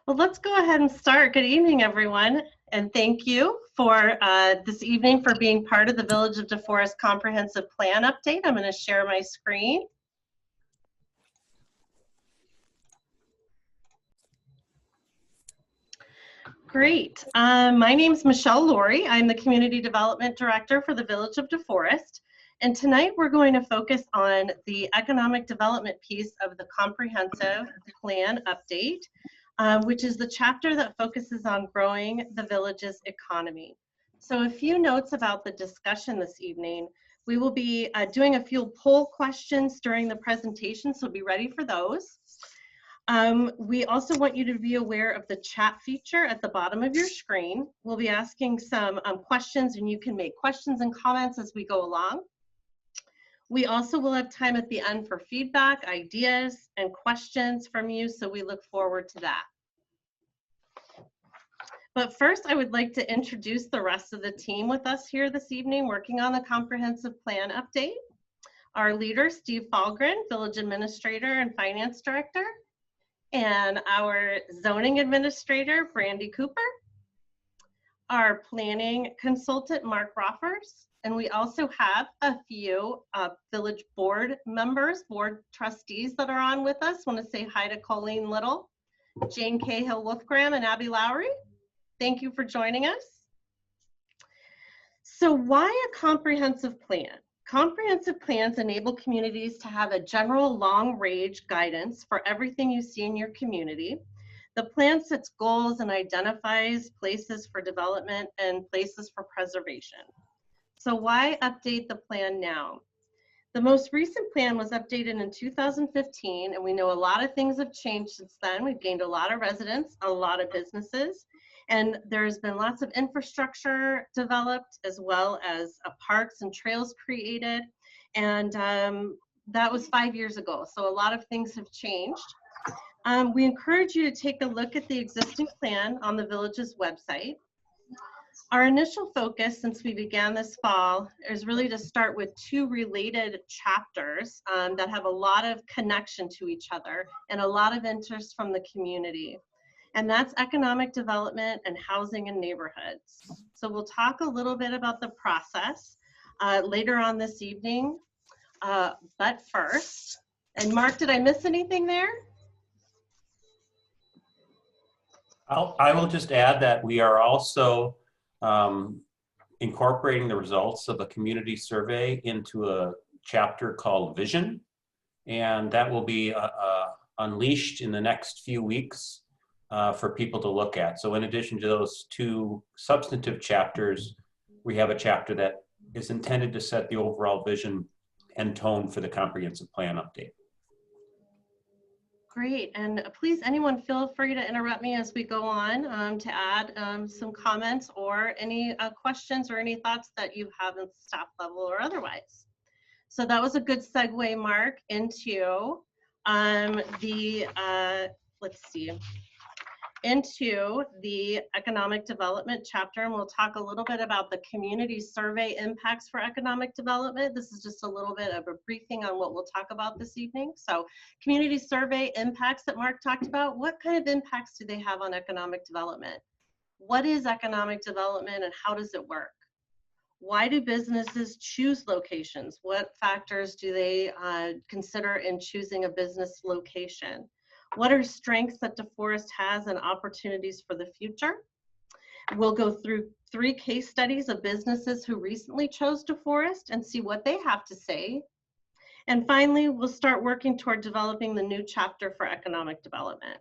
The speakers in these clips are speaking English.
Well, let's go ahead and start. Good evening, everyone, and thank you for this evening for being part of the Village of DeForest Comprehensive Plan update. I'm going to share my screen. Great. My name is Michelle Laurie. I'm the Community Development Director for the Village of DeForest. And tonight we're going to focus on the economic development piece of the Comprehensive Plan update, which is the chapter that focuses on growing the village's economy. So a few notes about the discussion this evening. We will be doing a few poll questions during the presentation, so be ready for those. We also want you to be aware of the chat feature at the bottom of your screen. We'll be asking some questions, and you can make questions and comments as we go along. We also will have time at the end for feedback, ideas, and questions from you, so we look forward to that. But first, I would like to introduce the rest of the team with us here this evening working on the Comprehensive Plan update. Our leader, Steve Falgren, Village Administrator and Finance Director, and our Zoning Administrator, Brandy Cooper, our Planning Consultant, Mark Roffers, and we also have a few Village Board members, Board Trustees that are on with us. I want to say hi to Colleen Little, Jane Cahill-Wolfgram, and Abby Lowry. Thank you for joining us. So why a comprehensive plan? Comprehensive plans enable communities to have a general long-range guidance for everything you see in your community. The plan sets goals and identifies places for development and places for preservation. So why update the plan now? The most recent plan was updated in 2015, and we know a lot of things have changed since then. We've gained a lot of residents, a lot of businesses, and there's been lots of infrastructure developed as well as parks and trails created. And that was 5 years ago. So a lot of things have changed. We encourage you to take a look at the existing plan on the village's website. Our initial focus since we began this fall is really to start with two related chapters that have a lot of connection to each other and a lot of interest from the community. And that's economic development and housing and neighborhoods. So we'll talk a little bit about the process later on this evening. But first, and Mark, did I miss anything there? I will just add that we are also incorporating the results of a community survey into a chapter called Vision. And that will be unleashed in the next few weeks for people to look at. So in addition to those two substantive chapters, we have a chapter that is intended to set the overall vision and tone for the comprehensive plan update. Great, and please, anyone feel free to interrupt me as we go on to add some comments or any questions or any thoughts that you have at staff level or otherwise. So that was a good segue, Mark, into into the economic development chapter, and we'll talk a little bit about the community survey impacts for economic development. This is just a little bit of a briefing on what we'll talk about this evening. So community survey impacts that Mark talked about, what kind of impacts do they have on economic development? What is economic development and how does it work? Why do businesses choose locations? What factors do they consider in choosing a business location? What are strengths that DeForest has and opportunities for the future? We'll go through 3 case studies of businesses who recently chose DeForest and see what they have to say. And finally, we'll start working toward developing the new chapter for economic development.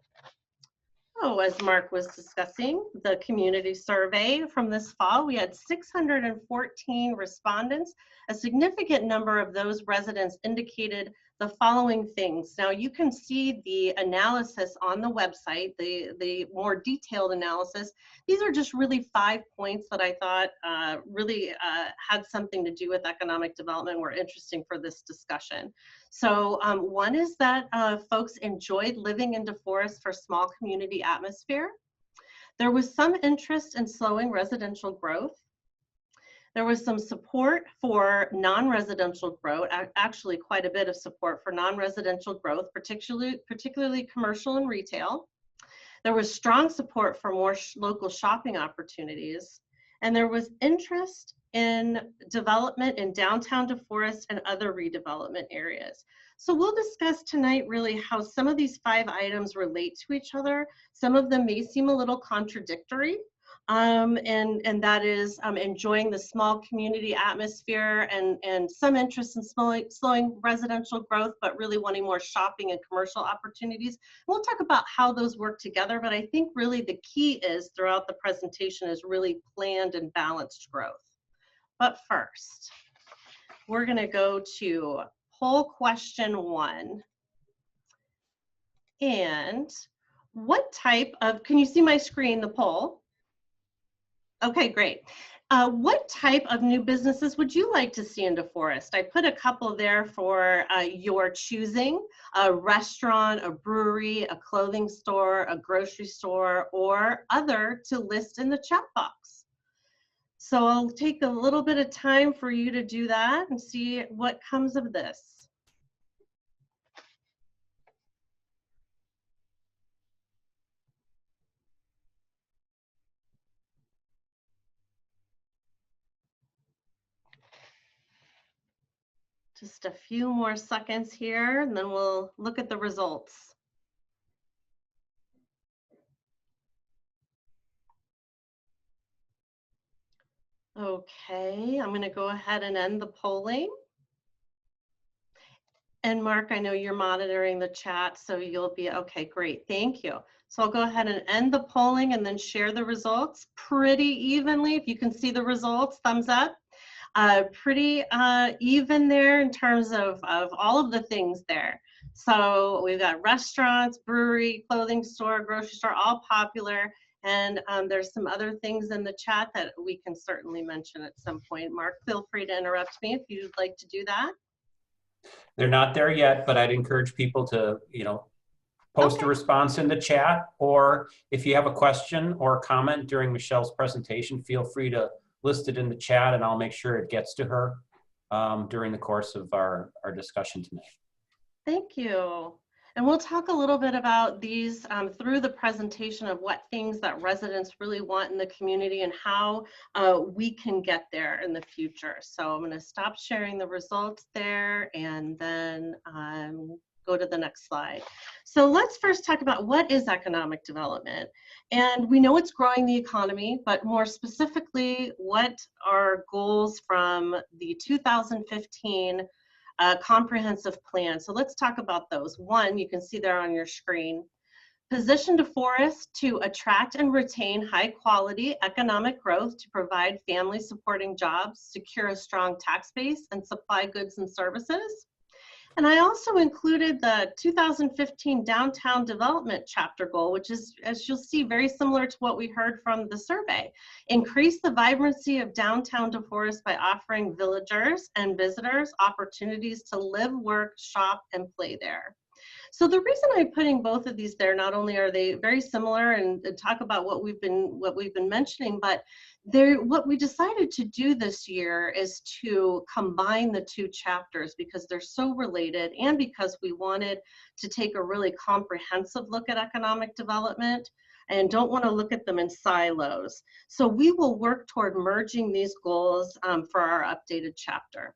So as Mark was discussing, the community survey from this fall, we had 614 respondents. A significant number of those residents indicated the following things. Now you can see the analysis on the website, the more detailed analysis. These are just really 5 points that I thought really had something to do with economic development, were interesting for this discussion. So one is that folks enjoyed living in DeForest for small community atmosphere. There was some interest in slowing residential growth. There was some support for non-residential growth, actually quite a bit of support for non-residential growth, particularly commercial and retail. There was strong support for more local shopping opportunities, and there was interest in development in downtown DeForest and other redevelopment areas. So we'll discuss tonight really how some of these 5 items relate to each other. Some of them may seem a little contradictory, and that is enjoying the small community atmosphere and some interest in slowing residential growth, but really wanting more shopping and commercial opportunities. We'll talk about how those work together, but I think really the key is throughout the presentation is really planned and balanced growth. But first, we're going to go to poll question 1. And what type of, can you see my screen, the poll? Okay, great. What type of new businesses would you like to see in DeForest? I put a couple there for your choosing: a restaurant, a brewery, a clothing store, a grocery store, or other to list in the chat box. So I'll take a little bit of time for you to do that and see what comes of this. Just a few more seconds here, and then we'll look at the results. Okay, I'm going to go ahead and end the polling. And Mark, I know you're monitoring the chat, so you'll be, okay, great, thank you. So I'll go ahead and end the polling and then share the results pretty evenly. If you can see the results, thumbs up. Pretty even there in terms of all of the things there. So we've got restaurants, brewery, clothing store, grocery store, all popular. And there's some other things in the chat that we can certainly mention at some point. Mark, feel free to interrupt me if you'd like to do that. They're not there yet, but I'd encourage people to, post a response in the chat, or if you have a question or a comment during Michelle's presentation, feel free to list it in the chat and I'll make sure it gets to her during the course of our discussion tonight. Thank you. And we'll talk a little bit about these through the presentation of what things that residents really want in the community and how we can get there in the future. So I'm going to stop sharing the results there and then go to the next slide. So let's first talk about what is economic development. And we know it's growing the economy, but more specifically, what are goals from the 2015 comprehensive plan. So let's talk about those. One, you can see there on your screen: position DeForest to attract and retain high quality economic growth to provide family supporting jobs, secure a strong tax base, and supply goods and services. And I also included the 2015 downtown development chapter goal, which is, as you'll see, very similar to what we heard from the survey. Increase the vibrancy of downtown DeForest by offering villagers and visitors opportunities to live, work, shop, and play there. So the reason I'm putting both of these there, not only are they very similar and talk about what we've been mentioning, but what we decided to do this year is to combine the 2 chapters because they're so related and because we wanted to take a really comprehensive look at economic development and don't want to look at them in silos. So we will work toward merging these goals for our updated chapter.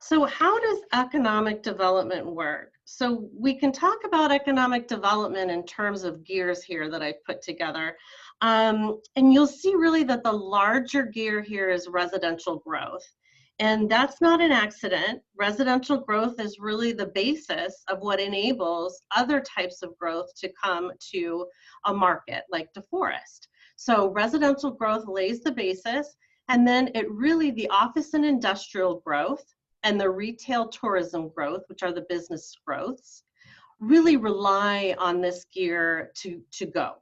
So how does economic development work? So we can talk about economic development in terms of gears here that I've put together. And you'll see really that the larger gear here is residential growth. And that's not an accident. Residential growth is really the basis of what enables other types of growth to come to a market like DeForest. So residential growth lays the basis, and then the office and industrial growth and the retail tourism growth, which are the business growths, really rely on this gear to go.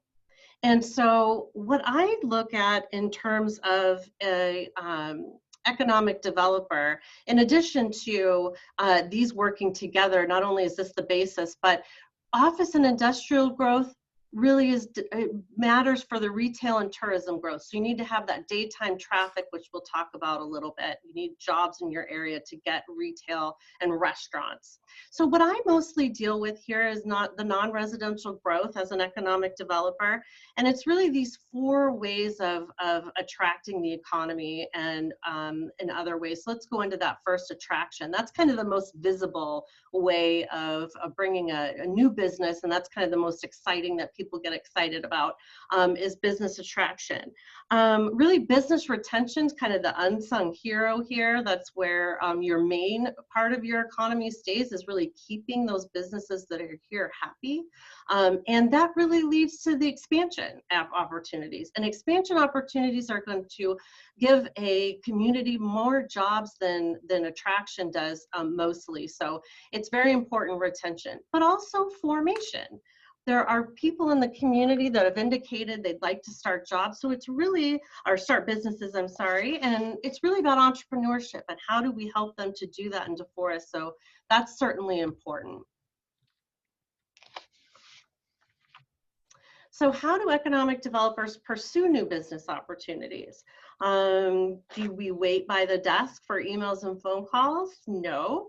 And so what I look at in terms of a economic developer, in addition to these working together, not only is this the basis, but office and industrial growth really it matters for the retail and tourism growth. So you need to have that daytime traffic, which we'll talk about a little bit. You need jobs in your area to get retail and restaurants. So what I mostly deal with here is not the non-residential growth as an economic developer. And it's really these 4 ways of attracting the economy and in other ways. So let's go into that first, attraction. That's kind of the most visible way of bringing a new business, and that's kind of the most exciting that people get excited about, is business attraction. Really, business retention is kind of the unsung hero here. That's where your main part of your economy stays, is really keeping those businesses that are here happy. And that really leads to the expansion opportunities. And expansion opportunities are going to give a community more jobs than attraction does, mostly. So it's very important, retention, but also formation. There are people in the community that have indicated they'd like to start jobs. So it's really, or start businesses, I'm sorry. And it's really about entrepreneurship and how do we help them to do that in DeForest. So that's certainly important. So how do economic developers pursue new business opportunities? Do we wait by the desk for emails and phone calls? No.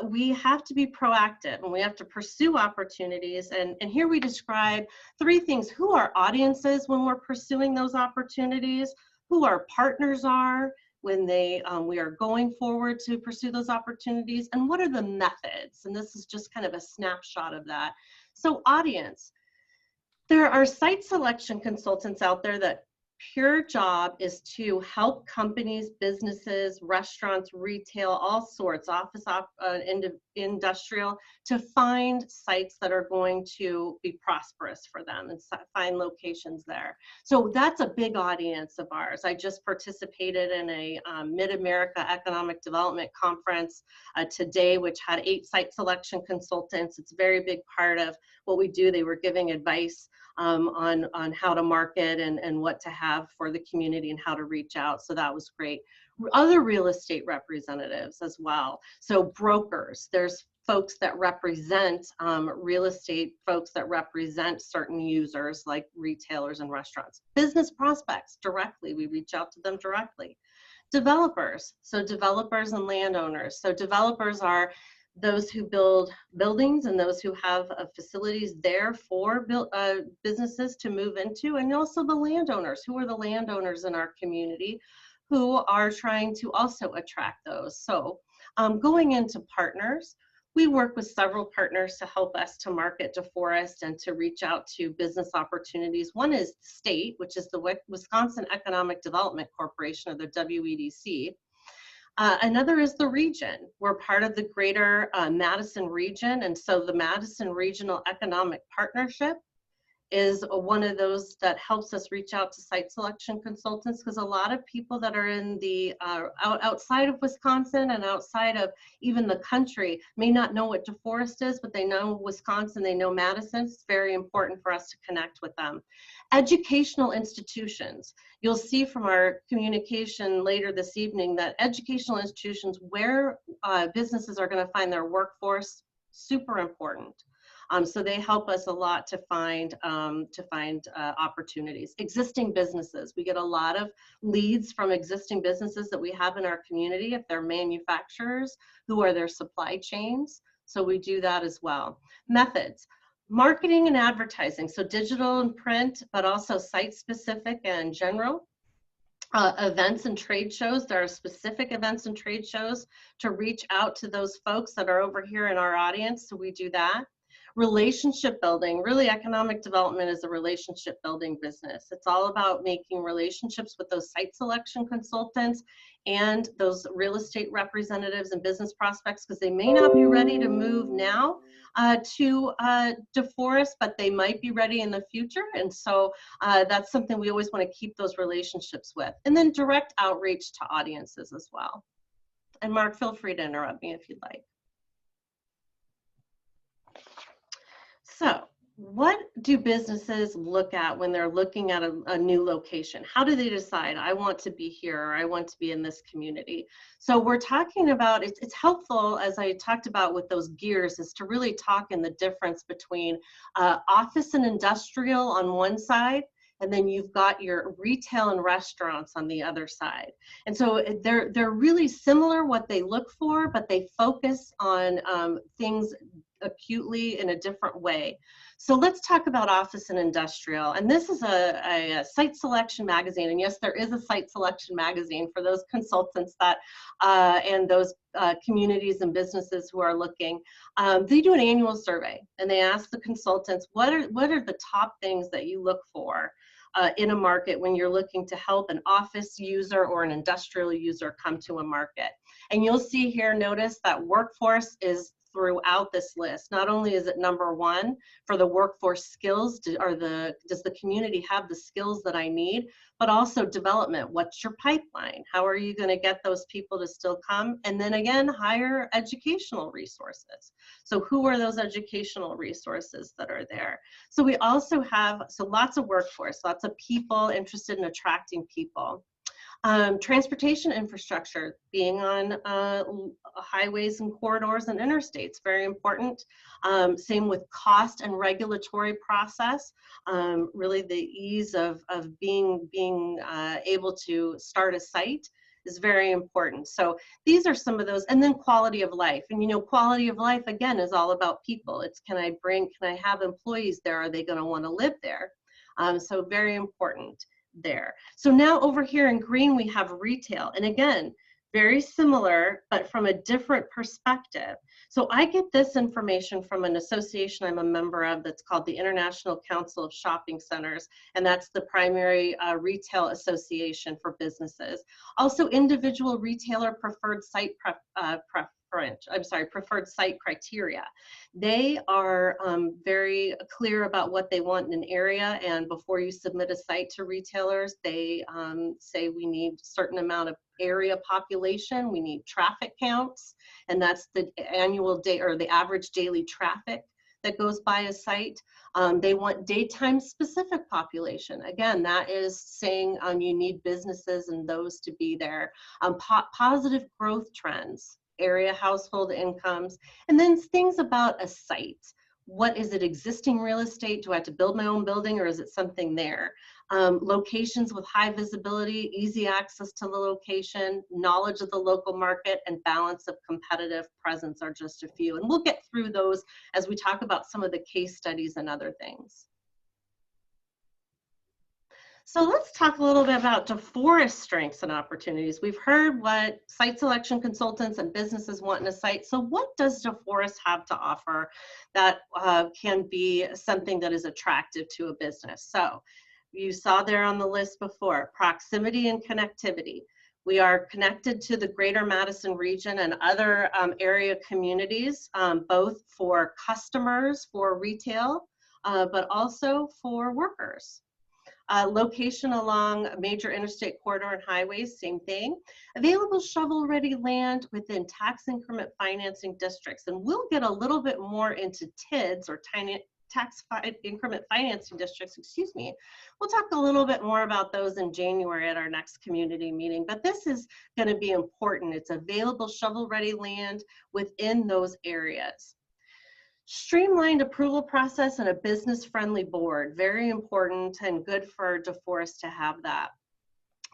We have to be proactive and we have to pursue opportunities. And here we describe 3 things: who our audiences when we're pursuing those opportunities, who our partners are when we are going forward to pursue those opportunities, and what are the methods. And this is just kind of a snapshot of that. So audience. There are site selection consultants out there that pure job is to help companies, businesses, restaurants, retail, all sorts, office, industrial, to find sites that are going to be prosperous for them and find locations there. So that's a big audience of ours. I just participated in a Mid-America Economic Development Conference today, which had 8 site selection consultants. It's a very big part of what we do. They were giving advice on how to market and what to have for the community and how to reach out. So that was great. Other real estate representatives as well. So brokers, there's folks that represent real estate folks that represent certain users like retailers and restaurants. Business prospects, directly, we reach out to them directly. Developers, so developers and landowners. So developers are those who build buildings and those who have facilities there for businesses to move into, and also the landowners. Who are the landowners in our community who are trying to also attract those? So going into partners, we work with several partners to help us to market DeForest and to reach out to business opportunities. One is the state, which is the Wisconsin Economic Development Corporation, or the WEDC. Another is the region. We're part of the greater Madison region, and so the Madison Regional Economic Partnership is one of those that helps us reach out to site selection consultants, because a lot of people that are in the outside of Wisconsin and outside of even the country may not know what DeForest is, but they know Wisconsin, they know Madison. It's very important for us to connect with them. Educational institutions. You'll see from our communication later this evening that educational institutions, where businesses are going to find their workforce, super important. So they help us a lot to find opportunities. Existing businesses, we get a lot of leads from existing businesses that we have in our community. If they're manufacturers, who are their supply chains? So we do that as well. Methods. Marketing and advertising, so digital and print, but also site-specific and general. Events and trade shows. There are specific events and trade shows to reach out to those folks that are over here in our audience, so we do that. Relationship building. Really, economic development is a relationship building business. It's all about making relationships with those site selection consultants and those real estate representatives and business prospects, because they may not be ready to move now to DeForest, but they might be ready in the future. And so that's something we always want to keep those relationships with. And then direct outreach to audiences as well. And Mark, feel free to interrupt me if you'd like. So what do businesses look at when they're looking at a new location? How do they decide, I want to be here, or I want to be in this community? So we're talking about, it's helpful, as I talked about with those gears, is to really talk in the difference between office and industrial on one side, and then you've got your retail and restaurants on the other side. And so they're really similar what they look for, but they focus on things acutely in a different way. So let's talk about office and industrial. And this is a site selection magazine. And yes, there is a site selection magazine for those consultants that and those communities and businesses who are looking. They do an annual survey and they ask the consultants, what are the top things that you look for in a market when you're looking to help an office user or an industrial user come to a market? And you'll see here, notice that workforce is throughout this list. Not only is it number one for the workforce skills, does the community have the skills that I need, but also development. What's your pipeline? How are you going to get those people to still come? And then again, higher educational resources. So who are those educational resources that are there? So we also have, lots of workforce, lots of people interested in attracting people. Transportation infrastructure, being on highways and corridors and interstates, very important. Same with cost and regulatory process. Really the ease of being able to start a site is very important. So these are some of those, and then quality of life. And you know, quality of life again is all about people. It's can I have employees there? Are they going to want to live there? So very important there. So now over here in green, we have retail. And again, very similar, but from a different perspective. So I get this information from an association I'm a member of that's called the International Council of Shopping Centers, and that's the primary retail association for businesses. Also, individual retailer preferred site preferred site criteria. They are very clear about what they want in an area, and before you submit a site to retailers, they say we need a certain amount of area population, we need traffic counts, and that's the annual day or the average daily traffic that goes by a site. They want daytime specific population. Again, that is saying you need businesses and those to be there. Positive growth trends, area household incomes, and then things about a site. What is it, existing real estate? Do I have to build my own building, or is it something there? Locations with high visibility, easy access to the location, knowledge of the local market, and balance of competitive presence are just a few. And we'll get through those as we talk about some of the case studies and other things. So let's talk a little bit about DeForest strengths and opportunities. We've heard what site selection consultants and businesses want in a site. So what does DeForest have to offer that can be something that is attractive to a business? So you saw there on the list before, proximity and connectivity. We are connected to the greater Madison region and other area communities, both for customers, for retail, but also for workers. Location along major interstate corridor and highways, same thing. Available shovel-ready land within tax increment financing districts. And we'll get a little bit more into TIDs, or tax increment financing districts, excuse me. We'll talk a little bit more about those in January at our next community meeting, but this is going to be important. It's available shovel-ready land within those areas. Streamlined approval process and a business-friendly board, very important and good for DeForest to have that.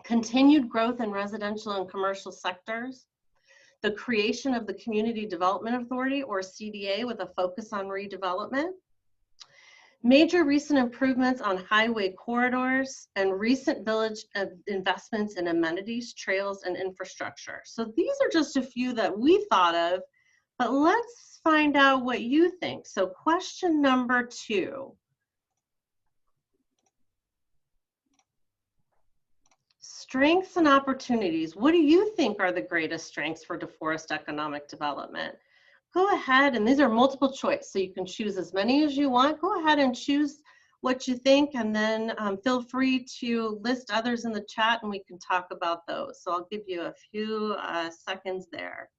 Continued growth in residential and commercial sectors. The creation of the Community Development Authority, or CDA, with a focus on redevelopment. Major recent improvements on highway corridors and recent village investments in amenities, trails, and infrastructure. So these are just a few that we thought of, but let's find out what you think. So question number 2. Strengths and opportunities. What do you think are the greatest strengths for DeForest economic development? Go ahead, and these are multiple choice, so you can choose as many as you want. Go ahead and choose what you think, and then feel free to list others in the chat and we can talk about those. So I'll give you a few seconds there.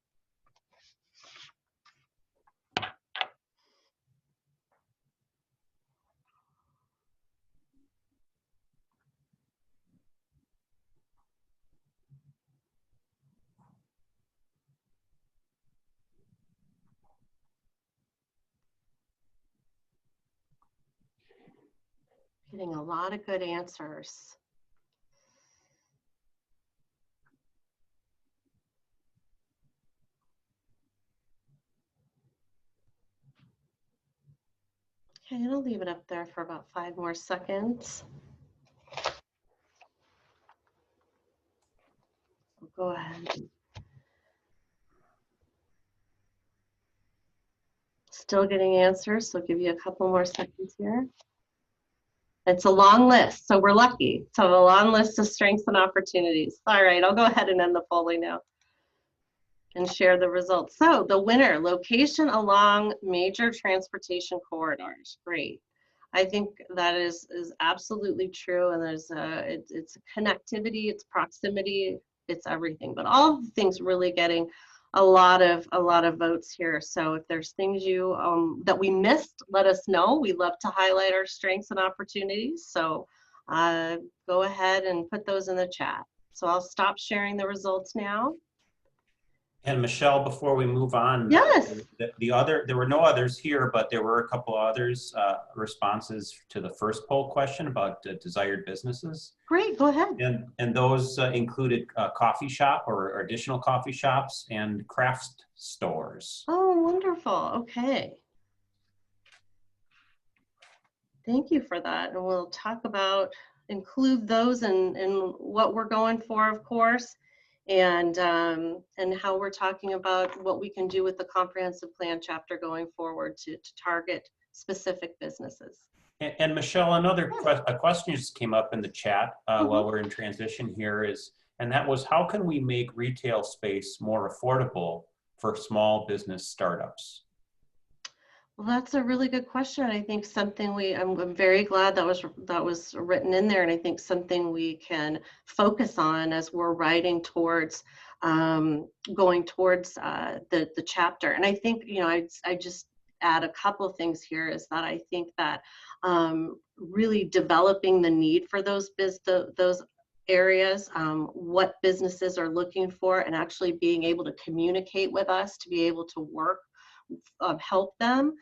Getting a lot of good answers. Okay, I'll leave it up there for about 5 more seconds. Go ahead. Still getting answers, so I'll give you a couple more seconds here. It's a long list, so we're lucky. So a long list of strengths and opportunities. All right, I'll go ahead and end the polling now and share the results. So the winner, location along major transportation corridors. Great. I think that is absolutely true. And there's it's connectivity, it's proximity, it's everything. But all of the things really getting a lot of votes here. So if there's things you that we missed, let us know. We love to highlight our strengths and opportunities. So go ahead and put those in the chat. So I'll stop sharing the results now. And Michelle, before we move on, yes, there were no others here, but there were a couple others responses to the first poll question about desired businesses. Great, go ahead. And those included coffee shop or additional coffee shops and craft stores. Oh, wonderful. Okay. Thank you for that. And we'll talk about, include those in what we're going for, of course, and how we're talking about what we can do with the comprehensive plan chapter going forward to target specific businesses. And Michelle, a question just came up in the chat while we're in transition here and that was, how can we make retail space more affordable for small business startups? Well, that's a really good question. I think something I'm very glad that was written in there, and I think something we can focus on as we're writing towards going towards the chapter. And I think, you know, I just add a couple of things here is that I think that really developing the need for those areas, what businesses are looking for, and actually being able to communicate with us to be able to work help them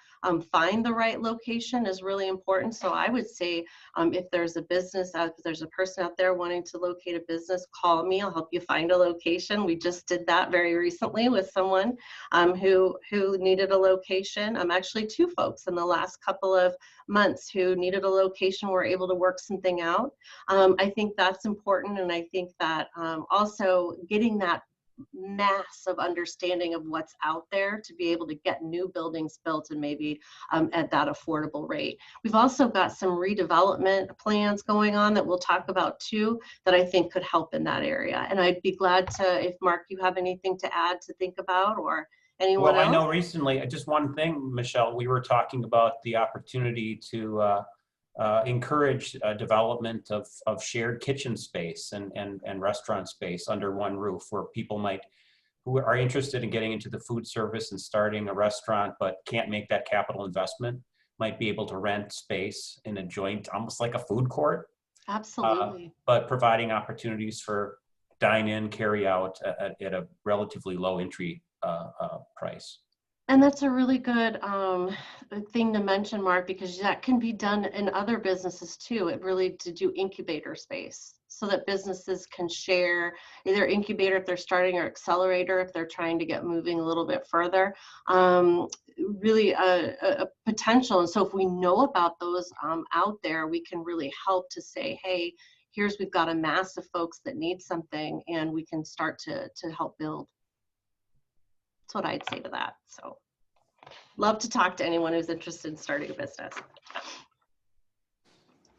find the right location is really important. So I would say if there's a business if there's a person out there wanting to locate a business, call me. I'll help you find a location. We just did that very recently with someone who needed a location. Actually 2 folks in the last couple of months who needed a location were able to work something out. I think that's important, and I think that also getting that mass of understanding of what's out there to be able to get new buildings built and maybe at that affordable rate. We've also got some redevelopment plans going on that we'll talk about too that I think could help in that area. And I'd be glad to, if Mark, you have anything to add to think about, or anyone else? I know recently, just one thing, Michelle, we were talking about the opportunity to encourage development of shared kitchen space and restaurant space under one roof, where people who are interested in getting into the food service and starting a restaurant but can't make that capital investment might be able to rent space in a joint, almost like a food court. Absolutely. But providing opportunities for dine-in, carry out at a relatively low entry price. And that's a really good thing to mention, Mark, because that can be done in other businesses too. It really to do incubator space so that businesses can share either incubator if they're starting or accelerator if they're trying to get moving a little bit further. Really a potential. And so if we know about those out there, we can really help to say, hey, we've got a mass of folks that need something, and we can start to help build. That's what I'd say to that. So love to talk to anyone who's interested in starting a business.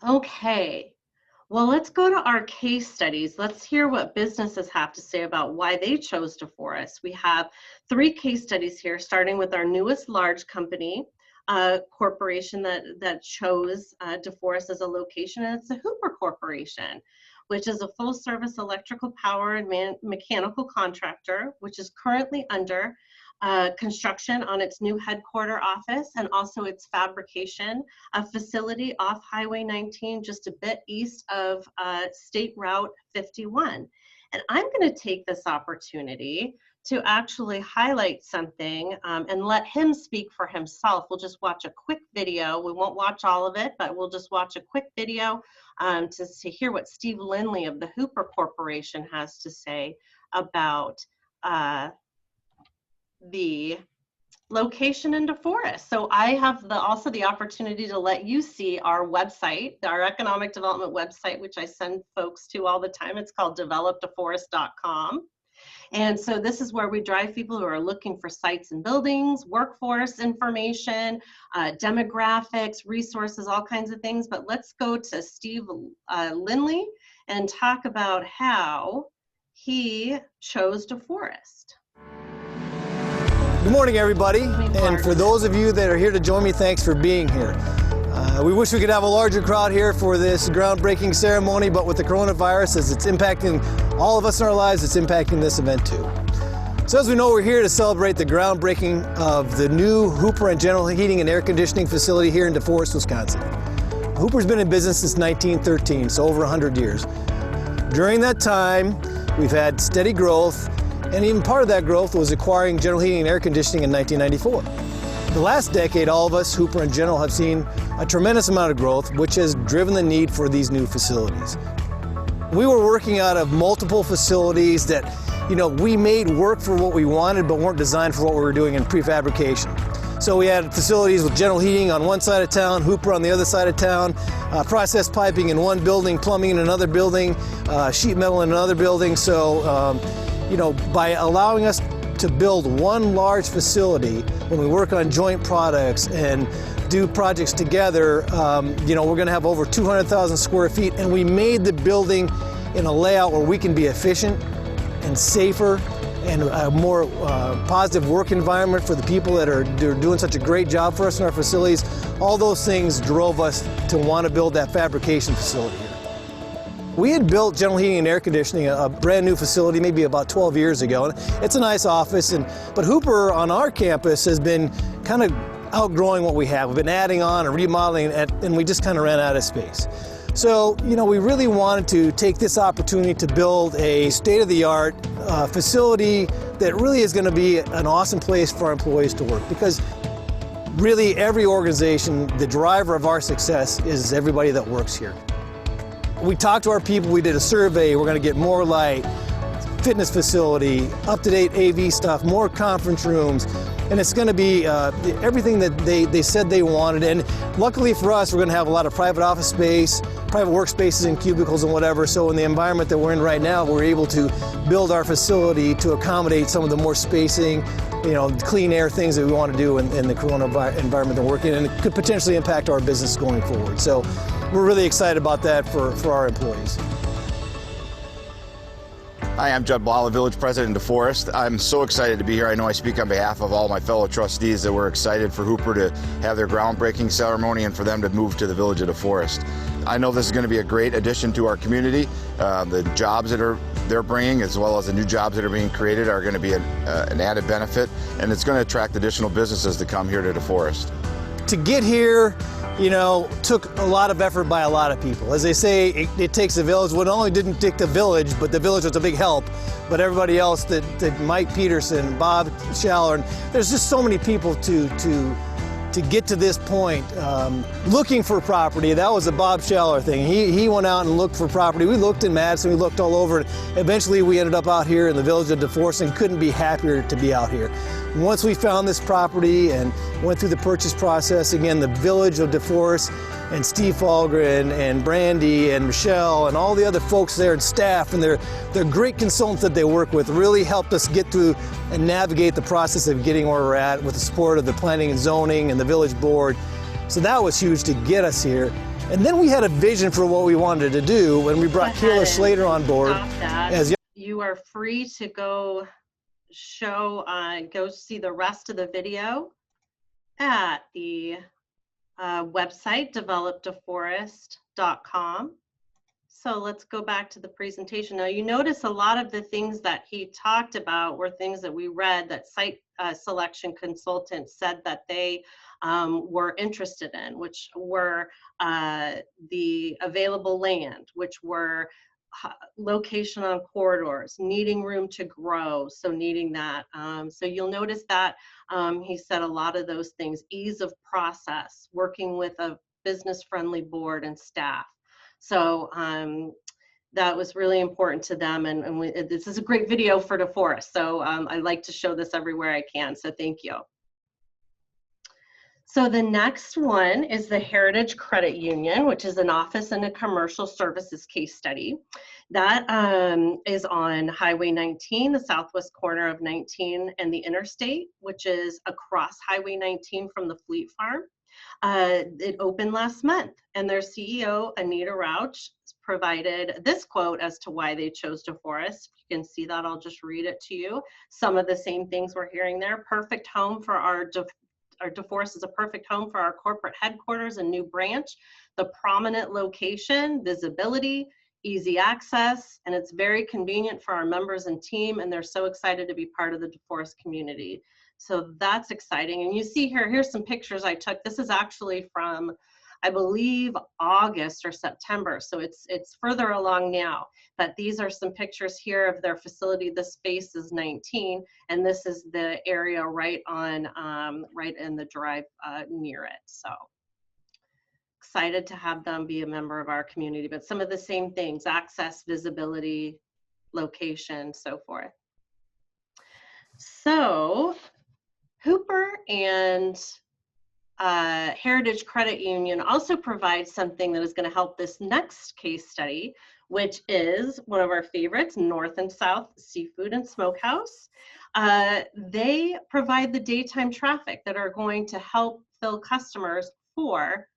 Okay, well, let's go to our case studies. Let's hear what businesses have to say about why they chose DeForest. We have 3 case studies here, starting with our newest large company, corporation that chose DeForest as a location, and it's the Hooper Corporation, which is a full-service electrical power and mechanical contractor, which is currently under construction on its new headquarter office and also its fabrication facility off Highway 19, just a bit east of State Route 51. And I'm going to take this opportunity to actually highlight something and let him speak for himself. We'll just watch a quick video. We won't watch all of it, but we'll just watch a quick video to hear what Steve Lindley of the Hooper Corporation has to say about the location in DeForest. So I have also the opportunity to let you see our website, our economic development website, which I send folks to all the time. It's called developdeforest.com. And so this is where we drive people who are looking for sites and buildings, workforce information, demographics, resources, all kinds of things. But let's go to Steve Lindley and talk about how he chose DeForest. Good morning, everybody. And for those of you that are here to join me, thanks for being here. We wish we could have a larger crowd here for this groundbreaking ceremony, but with the coronavirus, as it's impacting all of us in our lives, it's impacting this event too. So as we know, we're here to celebrate the groundbreaking of the new Hooper and General Heating and Air Conditioning facility here in DeForest, Wisconsin. Hooper's been in business since 1913, so over 100 years. During that time, we've had steady growth, and even part of that growth was acquiring General Heating and Air Conditioning in 1994. The last decade, all of us, Hooper and General, have seen a tremendous amount of growth, which has driven the need for these new facilities. We were working out of multiple facilities that, we made work for what we wanted, but weren't designed for what we were doing in prefabrication. So we had facilities with General Heating on one side of town, Hooper on the other side of town, process piping in one building, plumbing in another building, sheet metal in another building. So, by allowing us to build one large facility, when we work on joint products and do projects together, we're going to have over 200,000 square feet, and we made the building in a layout where we can be efficient and safer and a more positive work environment for the people that are doing such a great job for us in our facilities. All those things drove us to want to build that fabrication facility here. We had built General Heating and Air Conditioning, a brand new facility, maybe about 12 years ago. And it's a nice office, but Hooper on our campus has been kind of outgrowing what we have. We've been adding on and remodeling, and we just kind of ran out of space. So, we really wanted to take this opportunity to build a state-of-the-art facility that really is going to be an awesome place for our employees to work, because really every organization, the driver of our success is everybody that works here. We talked to our people, we did a survey, we're going to get more light, fitness facility, up-to-date AV stuff, more conference rooms, and it's going to be everything that they said they wanted. And luckily for us, we're going to have a lot of private office space, private workspaces and cubicles and whatever. So in the environment that we're in right now, we're able to build our facility to accommodate some of the more spacing, clean air things that we want to do in the corona environment that we're working in, and it could potentially impact our business going forward. So we're really excited about that for our employees. Hi, I'm Judd Blau, Village President of DeForest. I'm so excited to be here. I know I speak on behalf of all my fellow trustees that we're excited for Hooper to have their groundbreaking ceremony and for them to move to the Village of DeForest. I know this is going to be a great addition to our community. The jobs that they're bringing, as well as the new jobs that are being created, are going to be an added benefit, and it's going to attract additional businesses to come here to DeForest. To get here, took a lot of effort by a lot of people. As they say, it takes a village. Well, it only didn't take the village, but the village was a big help. But everybody else, that Mike Peterson, Bob Schaller, and there's just so many people to get to this point. Looking for property, that was a Bob Schaller thing. He went out and looked for property. We looked in Madison, we looked all over. Eventually we ended up out here in the Village of DeForest and couldn't be happier to be out here. Once we found this property and went through the purchase process, again, the Village of DeForest and Steve Falgren and Brandy and Michelle and all the other folks there and staff and their great consultants that they work with really helped us get through and navigate the process of getting where we're at with the support of the planning and zoning and the village board. So that was huge to get us here. And then we had a vision for what we wanted to do when we brought Kayla Slater on board. You are free to go see the rest of the video at the website, developdeforest.com. So let's go back to the presentation. Now you notice a lot of the things that he talked about were things that we read that site selection consultants said that they were interested in, which were the available land, which were location on corridors, needing room to grow, so needing that. So you'll notice that he said a lot of those things, ease of process, working with a business-friendly board and staff. So that was really important to them, and this is a great video for DeForest, so I like to show this everywhere I can, so thank you. So the next one is the Heritage Credit Union, which is an office and a commercial services case study. That is on Highway 19, the southwest corner of 19 and the interstate, which is across Highway 19 from the Fleet Farm. It opened last month, and their CEO, Anita Rauch, provided this quote as to why they chose DeForest. You can see that, I'll just read it to you. Some of the same things we're hearing there. Perfect home for our DeForest is a perfect home for our corporate headquarters and new branch. The prominent location, visibility, easy access, and it's very convenient for our members and team, and they're so excited to be part of the DeForest community. So that's exciting. And you see here's some pictures I took. This is actually from, I believe, August or September. So it's further along now, but these are some pictures here of their facility. The space is 19, and this is the area right on, right in the drive near it. So excited to have them be a member of our community, but some of the same things, access, visibility, location, so forth. So Hooper and Heritage Credit Union also provides something that is going to help this next case study, which is one of our favorites, North and South Seafood and Smokehouse. They provide the daytime traffic that are going to help fill customers for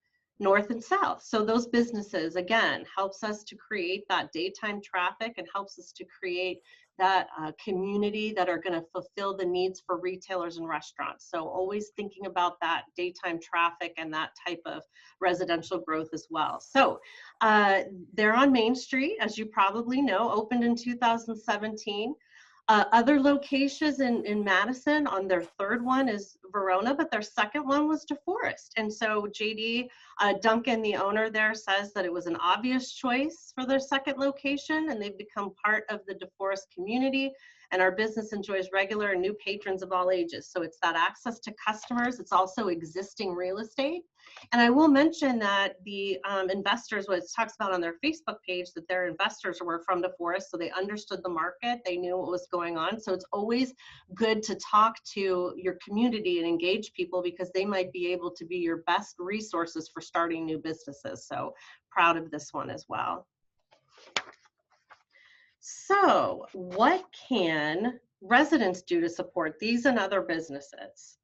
North and South. So those businesses, again, helps us to create that daytime traffic and helps us to create that community that are going to fulfill the needs for retailers and restaurants. So always thinking about that daytime traffic and that type of residential growth as well. So they're on Main Street, as you probably know, opened in 2017. Other locations in Madison, on their third one is Verona, but their second one was DeForest. And so JD Duncan, the owner there, says that it was an obvious choice for their second location, and they've become part of the DeForest community. And our business enjoys regular and new patrons of all ages. So it's that access to customers. It's also existing real estate. And I will mention that the investors, what it talks about on their Facebook page, that their investors were from DeForest, so they understood the market, they knew what was going on. So it's always good to talk to your community and engage people, because they might be able to be your best resources for starting new businesses. So proud of this one as well. So what can residents do to support these and other businesses?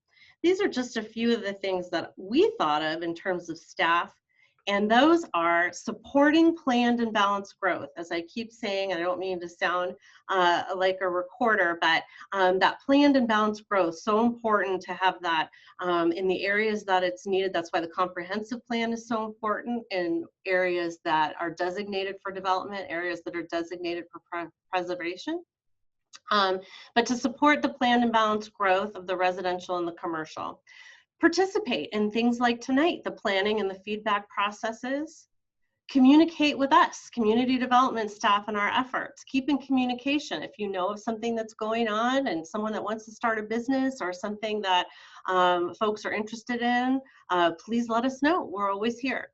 These are just a few of the things that we thought of in terms of staff, and those are supporting planned and balanced growth. As I keep saying, I don't mean to sound like a recorder, but that planned and balanced growth, so important to have that in the areas that it's needed. That's why the comprehensive plan is so important, in areas that are designated for development, areas that are designated for preservation. But to support the planned and balanced growth of the residential and the commercial. Participate in things like tonight, the planning and the feedback processes. Communicate with us, community development staff, in our efforts. Keep in communication. If you know of something that's going on and someone that wants to start a business or something that folks are interested in, please let us know. We're always here.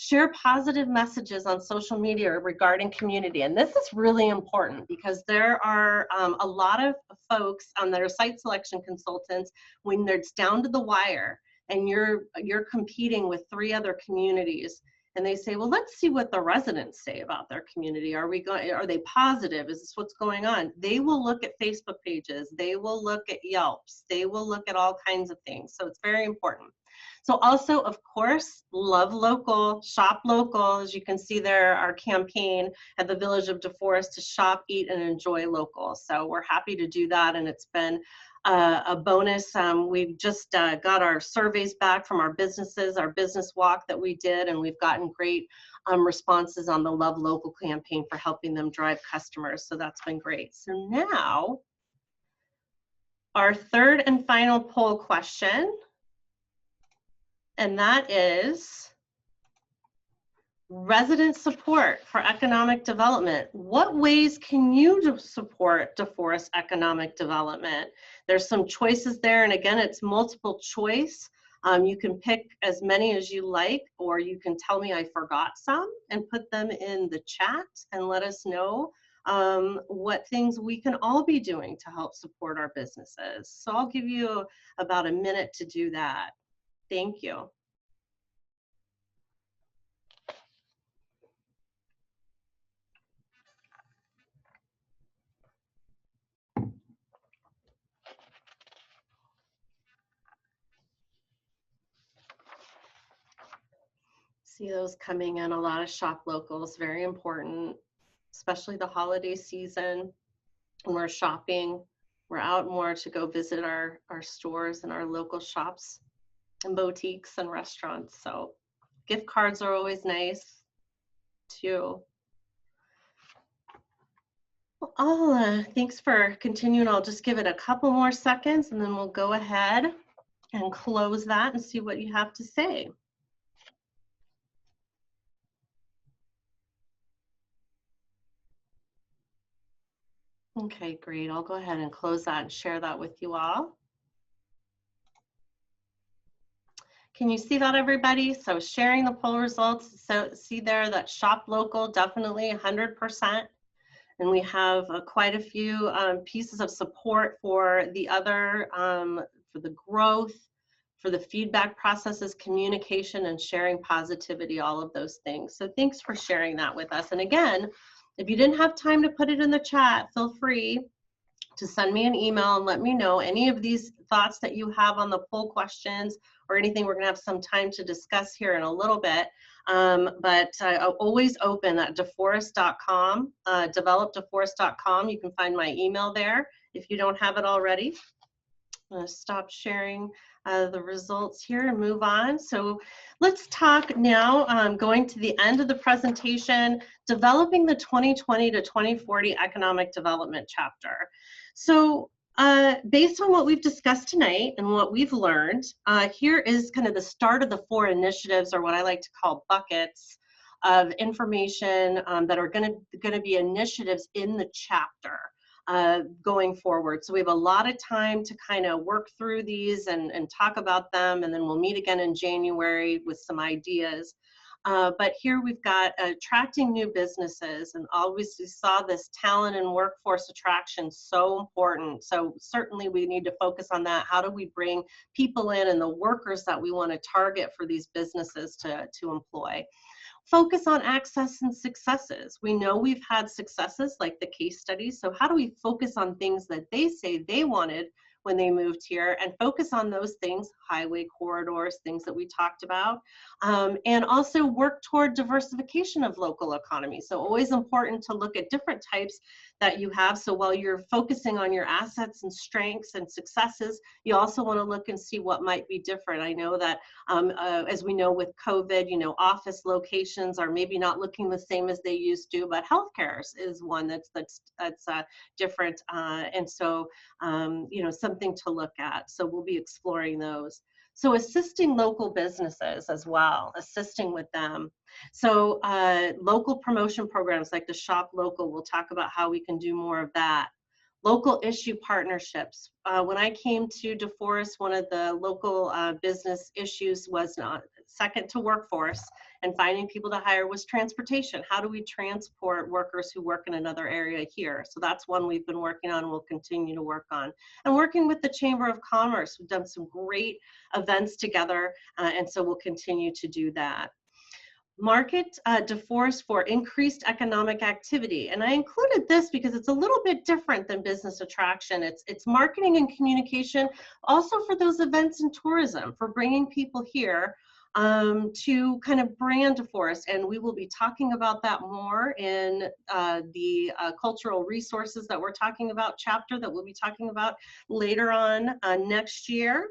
Share positive messages on social media regarding community. And this is really important, because there are a lot of folks on their site selection consultants, when it's down to the wire and you're competing with 3 other communities, and they say, well, let's see what the residents say about their community. Are they positive? Is this what's going on? They will look at Facebook pages. They will look at Yelps. They will look at all kinds of things. So it's very important. So also, of course, love local, shop local. As you can see there, our campaign at the Village of DeForest to shop, eat, and enjoy local. So we're happy to do that, and it's been a bonus. We've just got our surveys back from our businesses, our business walk that we did, and we've gotten great responses on the Love Local campaign for helping them drive customers. So that's been great. So now, our third and final poll question. And that is, Resident support for economic development. What ways can you support DeForest economic development? There's some choices there, and again, it's multiple choice. You can pick as many as you like, or you can tell me I forgot some and put them in the chat and let us know what things we can all be doing to help support our businesses. So I'll give you about a minute to do that. Thank you. See those coming in, a lot of shop locals, very important, especially the holiday season. When we're shopping, we're out more to go visit our stores and our local shops and boutiques and restaurants. So gift cards are always nice too. Well, thanks for continuing. I'll just give it a couple more seconds and then we'll go ahead and close that and see what you have to say. Okay, great. I'll go ahead and close that and share that with you all. Can you see that, everybody? So sharing the poll results, so see there that shop local, definitely 100%. And we have quite a few pieces of support for the other, for the growth, for the feedback processes, communication, and sharing positivity, all of those things. So thanks for sharing that with us. And again, if you didn't have time to put it in the chat, feel free to send me an email and let me know any of these thoughts that you have on the poll questions or anything. We're gonna have some time to discuss here in a little bit. But I'm always open at deforest.com, developdeforest.com. You can find my email there if you don't have it already. I'm gonna stop sharing the results here and move on. So let's talk now, going to the end of the presentation, developing the 2020 to 2040 economic development chapter. So based on what we've discussed tonight and what we've learned, here is kind of the start of the 4 initiatives, or what I like to call buckets of information that are gonna be initiatives in the chapter. Going forward. So we have a lot of time to kind of work through these and talk about them, and then we'll meet again in January with some ideas. But here we've got attracting new businesses, and always we saw this talent and workforce attraction so important. So certainly we need to focus on that. How do we bring people in and the workers that we want to target for these businesses to employ? Focus on access and successes. We know we've had successes like the case studies. So how do we focus on things that they say they wanted when they moved here, and focus on those things, highway corridors, things that we talked about, and also work toward diversification of local economy. So always important to look at different types that you have. So while you're focusing on your assets and strengths and successes, you also want to look and see what might be different. I know that as we know with COVID, you know, office locations are maybe not looking the same as they used to, but healthcare is one that's different. And so, you know, something to look at. So we'll be exploring those. So assisting local businesses as well, assisting with them. So local promotion programs like the Shop Local, we'll talk about how we can do more of that. Local issue partnerships. When I came to DeForest, one of the local business issues was second to workforce and finding people to hire was transportation. How do we transport workers who work in another area here? So that's one we've been working on and we'll continue to work on. And working with the Chamber of Commerce, we've done some great events together, and so we'll continue to do that. Market DeForest for increased economic activity. And I included this because it's a little bit different than business attraction. It's marketing and communication, also for those events and tourism, for bringing people here to kind of brand DeForest. And we will be talking about that more in the cultural resources that we're talking about chapter that we'll be talking about later on next year.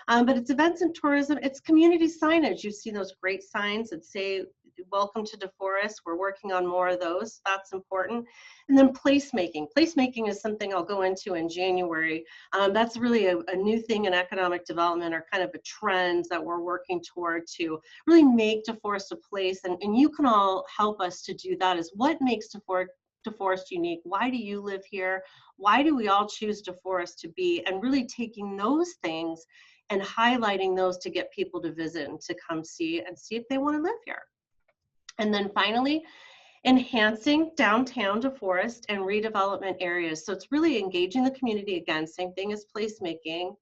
But it's events and tourism, it's community signage. You've seen those great signs that say welcome to DeForest. We're working on more of those. That's important. And then placemaking. Placemaking is something I'll go into in January. That's really a new thing in economic development, or kind of a trend that we're working toward to really make DeForest a place. And you can all help us to do that. Is what makes DeForest unique? Why do you live here? Why do we all choose DeForest to be? And really taking those things and highlighting those to get people to visit and to come see and see if they want to live here. And then finally, enhancing downtown DeForest and redevelopment areas. So it's really engaging the community again, same thing as placemaking.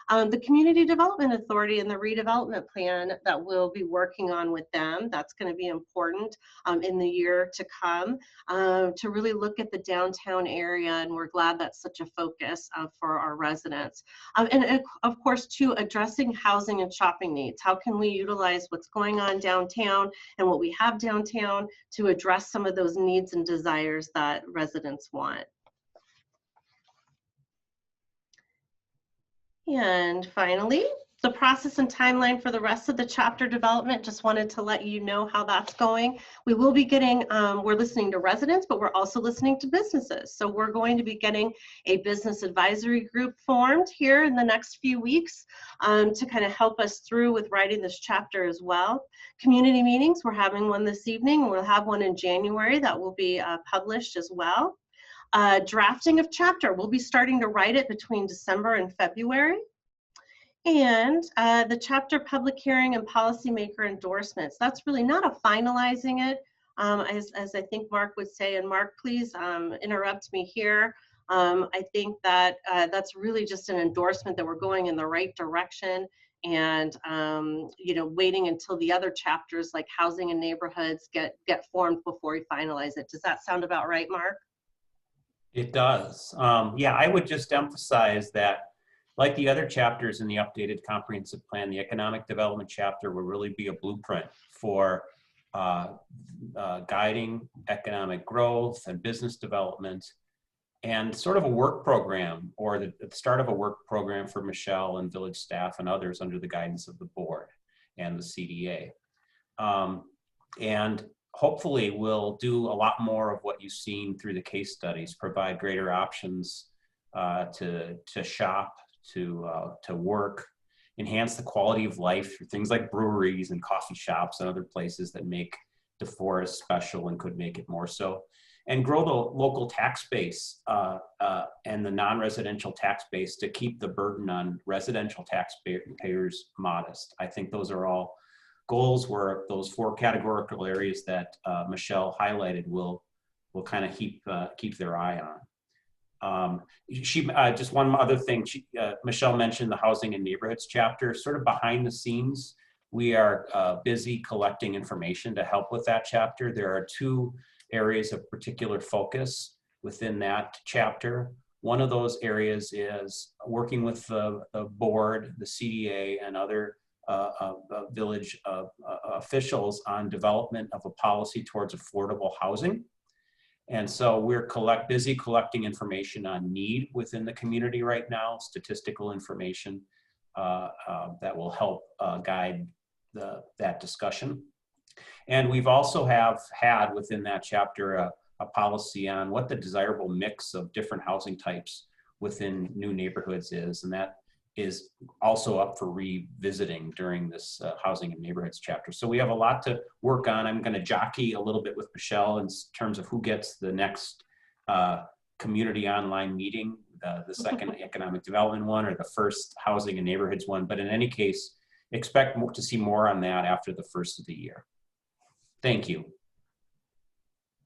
The Community Development Authority and the redevelopment plan that we'll be working on with them, that's going to be important in the year to come, to really look at the downtown area, and we're glad that's such a focus for our residents. And of course, too, addressing housing and shopping needs. How can we utilize what's going on downtown and what we have downtown to address some of those needs and desires that residents want? And finally, the process and timeline for the rest of the chapter development. Just wanted to let you know how that's going. We will be getting, we're listening to residents, but we're also listening to businesses. So we're going to be getting a business advisory group formed here in the next few weeks to kind of help us through with writing this chapter as well. Community meetings, we're having one this evening. We'll have one in January that will be published as well. Drafting of chapter, we'll be starting to write it between December and February. And the chapter public hearing and policymaker endorsements, that's really not a finalizing it, as I think Mark would say. And Mark, please interrupt me here. I think that that's really just an endorsement that we're going in the right direction, and you know, waiting until the other chapters like housing and neighborhoods get formed before we finalize it. Does that sound about right, Mark? It does. Yeah, I would just emphasize that, like the other chapters in the updated comprehensive plan, the economic development chapter will really be a blueprint for guiding economic growth and business development, and sort of a work program, or the start of a work program for Michelle and village staff and others under the guidance of the board and the CDA. And hopefully we'll do a lot more of what you've seen through the case studies, provide greater options to shop, to work, enhance the quality of life through things like breweries and coffee shops and other places that make DeForest special and could make it more so, and grow the local tax base and the non-residential tax base to keep the burden on residential taxpayers modest. I think those are all goals where those four categorical areas that Michelle highlighted will kind of keep their eye on. Just one other thing, Michelle mentioned the housing and neighborhoods chapter. Sort of behind the scenes, we are busy collecting information to help with that chapter. There are two areas of particular focus within that chapter. One of those areas is working with the board, the CDA, and other village officials on development of a policy towards affordable housing. And so we're busy collecting information on need within the community right now, statistical information that will help guide that discussion. And we've also had within that chapter a policy on what the desirable mix of different housing types within new neighborhoods is, and that is also up for revisiting during this housing and neighborhoods chapter. So we have a lot to work on. I'm going to jockey a little bit with Michelle in terms of who gets the next community online meeting, the second economic development one, or the first housing and neighborhoods one. But in any case, expect to see more on that after the first of the year. Thank you.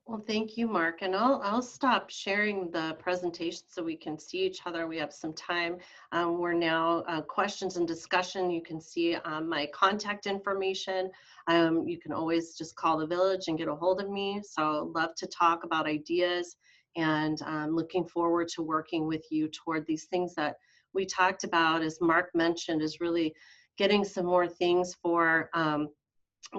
Well, thank you, Mark. And I'll stop sharing the presentation so we can see each other. We have some time. We're now questions and discussion. You can see my contact information. You can always just call the village and get a hold of me. So love to talk about ideas, and I'm looking forward to working with you toward these things that we talked about, as Mark mentioned, is really getting some more things for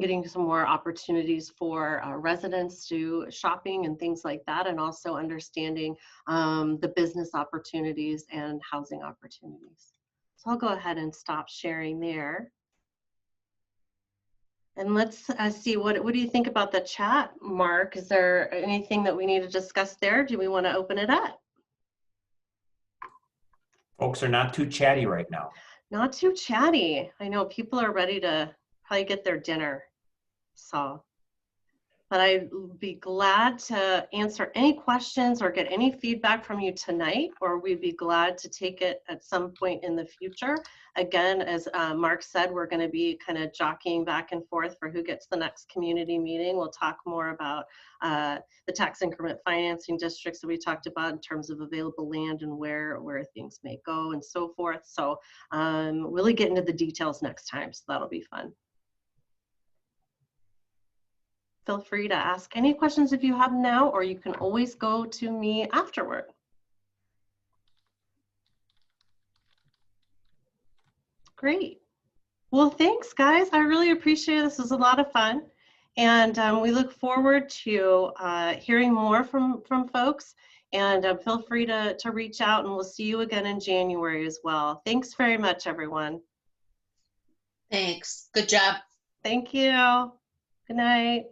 getting some more opportunities for residents to shopping and things like that, and also understanding the business opportunities and housing opportunities. So I'll go ahead and stop sharing there. And let's see, what do you think about the chat, Mark? Is there anything that we need to discuss there? Do we want to open it up? Folks are not too chatty right now. Not too chatty. I know people are ready to probably get their dinner. So, but I'd be glad to answer any questions or get any feedback from you tonight, or we'd be glad to take it at some point in the future. Again, as Mark said, we're going to be kind of jockeying back and forth for who gets the next community meeting. We'll talk more about the tax increment financing districts that we talked about in terms of available land and where things may go and so forth. So really get into the details next time. So that'll be fun. Feel free to ask any questions if you have now, or you can always go to me afterward. Great. Well, thanks, guys. I really appreciate it. This was a lot of fun. And we look forward to hearing more from folks. And feel free to reach out, and we'll see you again in January as well. Thanks very much, everyone. Thanks. Good job. Thank you. Good night.